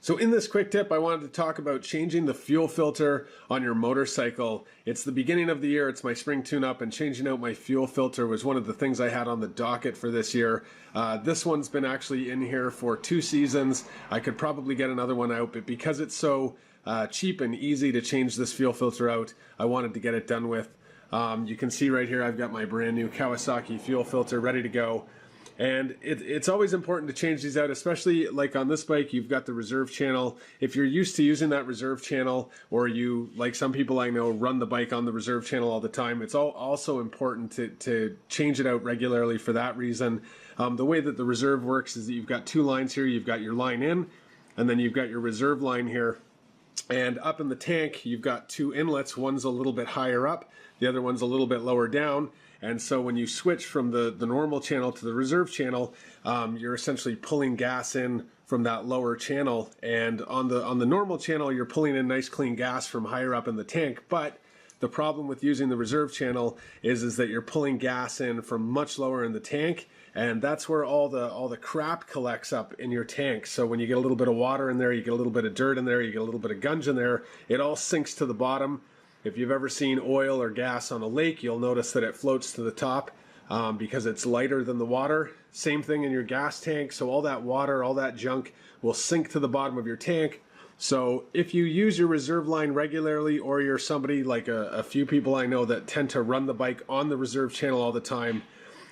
So in this quick tip, I wanted to talk about changing the fuel filter on your motorcycle. It's the beginning of the year, it's my spring tune-up, and changing out my fuel filter was one of the things I had on the docket for this year. This one's been actually in here for 2 seasons. I could probably get another one out, but because it's so cheap and easy to change this fuel filter out, I wanted to get it done with. You can see right here I've got my brand new Kawasaki fuel filter ready to go. And it's always important to change these out, especially like on this bike, you've got the reserve channel. If you're used to using that reserve channel, or you, like some people I know, run the bike on the reserve channel all the time, it's also important to change it out regularly for that reason. The way that the reserve works is that you've got 2 lines here. You've got your line in, and then you've got your reserve line here. And up in the tank, you've got 2 inlets. One's a little bit higher up, the other one's a little bit lower down. And so when you switch from the normal channel to the reserve channel, you're essentially pulling gas in from that lower channel. And on the normal channel, you're pulling in nice clean gas from higher up in the tank. But the problem with using the reserve channel is that you're pulling gas in from much lower in the tank. And that's where all the crap collects up in your tank. So when you get a little bit of water in there, you get a little bit of dirt in there, you get a little bit of gunge in there, it all sinks to the bottom. If you've ever seen oil or gas on a lake, you'll notice that it floats to the top because it's lighter than the water. Same thing in your gas tank. So all that water, all that junk will sink to the bottom of your tank. So if you use your reserve line regularly, or you're somebody like a few people I know that tend to run the bike on the reserve channel all the time,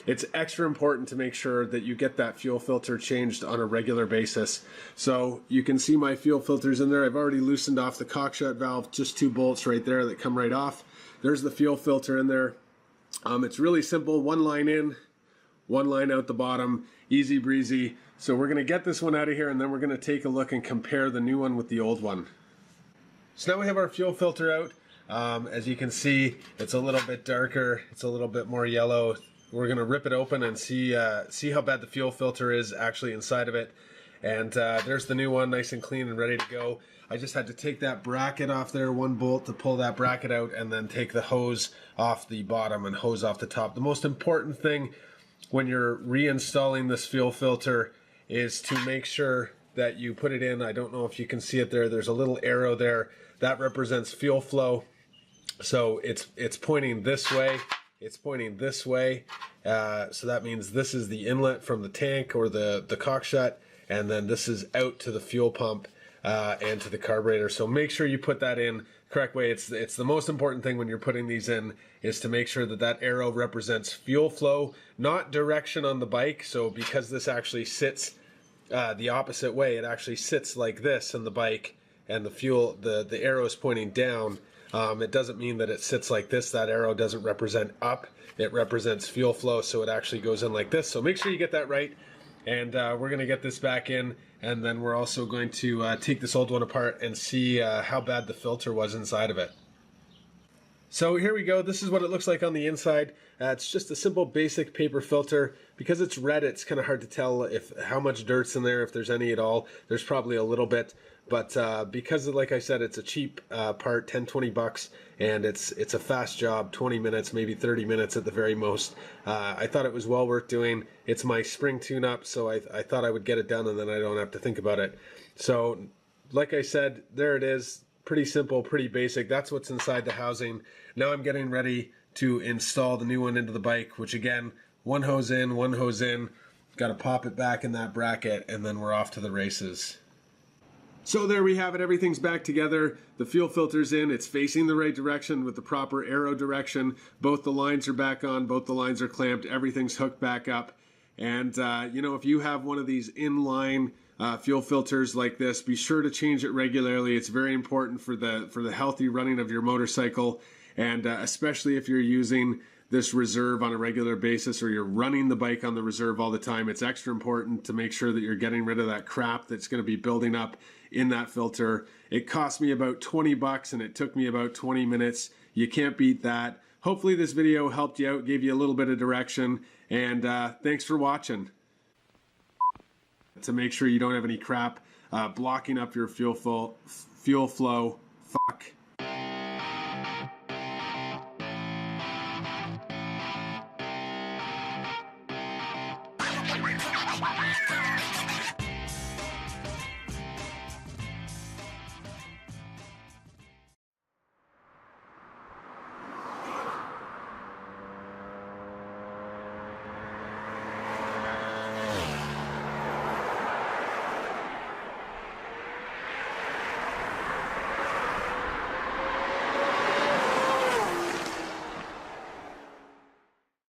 it's extra important to make sure that you get that fuel filter changed on a regular basis. So you can see my fuel filters in there. I've already loosened off the cockshut valve, just 2 bolts right there that come right off. There's the fuel filter in there. It's really simple, 1 line in, 1 line out the bottom, easy breezy. So we're gonna get this one out of here, and then we're gonna take a look and compare the new one with the old one. So now we have our fuel filter out. As you can see, it's a little bit darker, it's a little bit more yellow. We're going to rip it open and see how bad the fuel filter is actually inside of it. And there's the new one, nice and clean and ready to go. I just had to take that bracket off there, 1 bolt to pull that bracket out, and then take the hose off the bottom and hose off the top. The most important thing when you're reinstalling this fuel filter is to make sure that you put it in. I don't know if you can see it there. There's a little arrow there. That represents fuel flow. So it's pointing this way. It's pointing this way, so that means this is the inlet from the tank or the cockshut, and then this is out to the fuel pump and to the carburetor. So make sure you put that in the correct way. It's the most important thing when you're putting these in, is to make sure that that arrow represents fuel flow, not direction on the bike. So because this actually sits the opposite way, it actually sits like this in the bike, and the arrow is pointing down. It doesn't mean that it sits like this. That arrow doesn't represent up. It represents fuel flow, so it actually goes in like this. So make sure you get that right. And we're going to get this back in, and then we're also going to take this old one apart and see how bad the filter was inside of it. So here we go. This is what it looks like on the inside. It's just a simple basic paper filter. Because it's red, it's kind of hard to tell how much dirt's in there, if there's any at all. There's probably a little bit. But because, like I said, it's a cheap part, 10-20 bucks, and it's a fast job, 20 minutes, maybe 30 minutes at the very most. I thought it was well worth doing. It's my spring tune-up, so I thought I would get it done, and then I don't have to think about it. So, like I said, there it is. Pretty simple, pretty basic. That's what's inside the housing. Now I'm getting ready to install the new one into the bike, which again, 1 hose in, 1 hose in. Got to pop it back in that bracket, and then we're off to the races. So there we have it, everything's back together. The fuel filter's in, it's facing the right direction with the proper arrow direction. Both the lines are back on, both the lines are clamped, everything's hooked back up. And you know, if you have one of these inline fuel filters like this, be sure to change it regularly. It's very important for the healthy running of your motorcycle, and especially if you're using this reserve on a regular basis, or you're running the bike on the reserve all the time. It's extra important to make sure that you're getting rid of that crap that's going to be building up in that filter. It cost me about 20 bucks and it took me about 20 minutes. You can't beat that. Hopefully this video helped you out, gave you a little bit of direction, and thanks for watching. To make sure you don't have any crap blocking up your fuel flow